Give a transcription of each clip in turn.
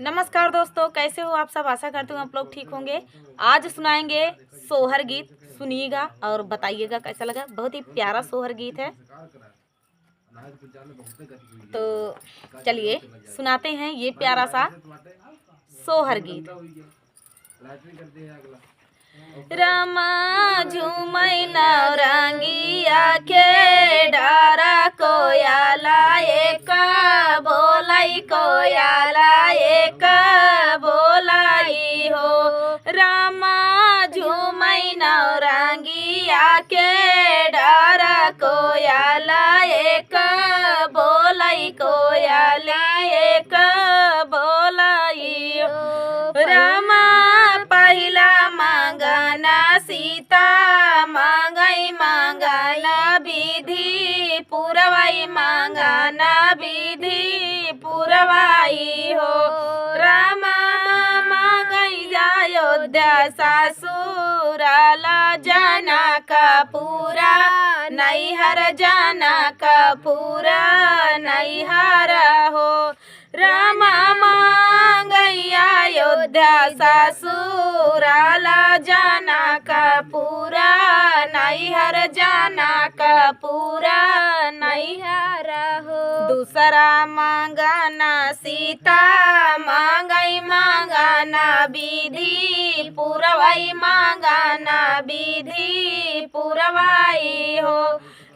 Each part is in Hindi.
नमस्कार दोस्तों, कैसे हो आप सब। आशा करती हूँ आप लोग ठीक होंगे। आज सुनाएंगे सोहर गीत, सुनिएगा और बताइएगा कैसा लगा। बहुत ही प्यारा सोहर गीत है, तो चलिए सुनाते हैं ये प्यारा सा सोहर गीत। रमा झूमई नौरंगिया के डारा कोयाला एक बोलाई कोयाला एक बोलाई हो। रमा झूमई नौरंगिया के डारा कोयाला एक बोलाई कोयाला एक बोलाई हो। रमा पहिला मांगना सीता मांगई मांगना विधि पुरवाई मांगना विधि पुरवाई हो। रामा मांगई अयोध्या ससुराला जाना का पूरा नैहर जाना का पूरा नैहर हो। रामा मांगई अयोध्या ससुराला जाना का पूरा नैहर जाना का पूरा नैहर हो। दूसरा मांगना सीता मांगई मांगना विधि पुरवाई मांगना विधि पुरवाई हो।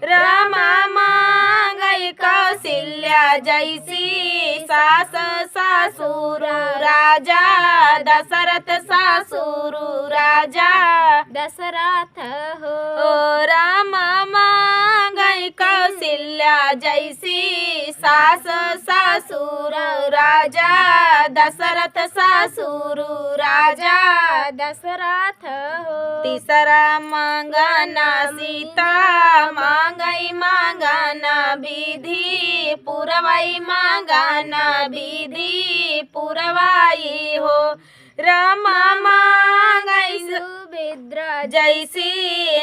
रामा मांगई कौशल्या जैसी सास ससुर राजा दशरथ ससुर राजा दशरथ हो। रामा मांगई कौशल्या जैसी सास ससुर राजा दशरथ ससुर राजा दशरथ हो। तीसरा मांगना सीता मांगई मांगना विधि पुरवाई मांगना विधि पुरवाई हो। रामा मांगई सुभद्रा जैसी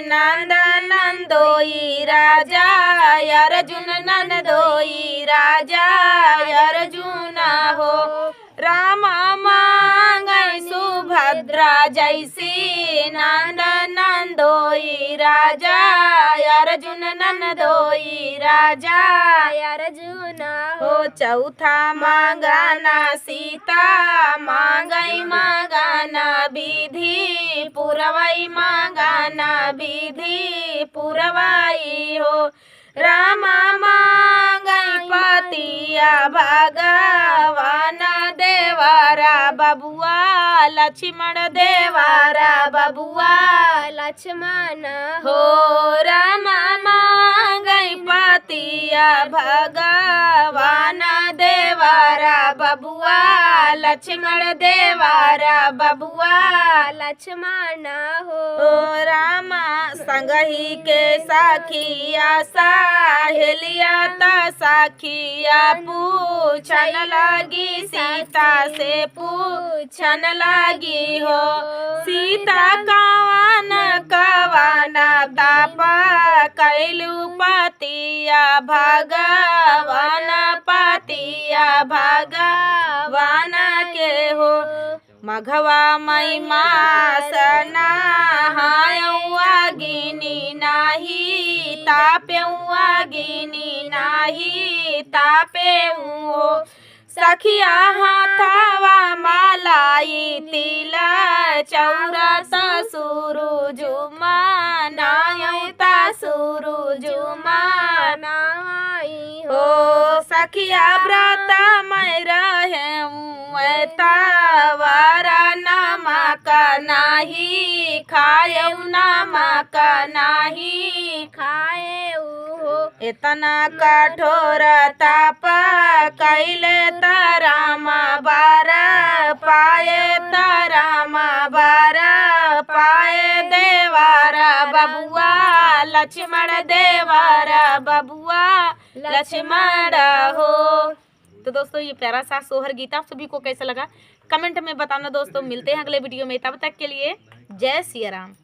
नंद नंदोई राजा अर्जुन नंदोई राजा अर्जुन हो। रामा मांगई सुभद्रा जैसी नंद नंदोई राजा अर्जुन नंदोई राजा अर्जुन हो। चौथा मांगना सीता मांगई मांगना विधि पुरवाई मांगना विधि पुरवाई हो। रामा मांगई पतिया भगवान देवारा बबुआ लक्ष्मण देवारा बबुआ लक्ष्मण हो। रामा मांगई पतिया भगवान देवारा बबुआ लक्ष्मण देवारा बबुआ लक्ष्मण हो। रामा संगही के सखिया सहेलिया ता सखिया पूछन लगी सीता से पूछन लगी हो। सीता कवन कवन ताप कैलू पतिया भगवान पतिया भगवान के हो। मघवा मई मास नहायौआ गिनी नाही तापेउआ गिनी नाही तापेऊ हो। सखिया हाथवा मालाई तिला चौरस सुरुजुमा नायता सुरुजुमा नाई हो। सखिया व्रत मैं रहूँ तवारा नमक नाही खाएऊ नमक नाही खाएऊ हो। इतना कठोर ताप कैले तराम बार पाए तराम बार पाए देवारा बबुआ लक्ष्मण देवारा बबुआ लक्ष्मण हो। तो दोस्तों ये प्यारा सा सोहर गीत आप सभी को कैसा लगा कमेंट में बताना दोस्तों। मिलते हैं अगले वीडियो में, तब तक के लिए जय सिया राम।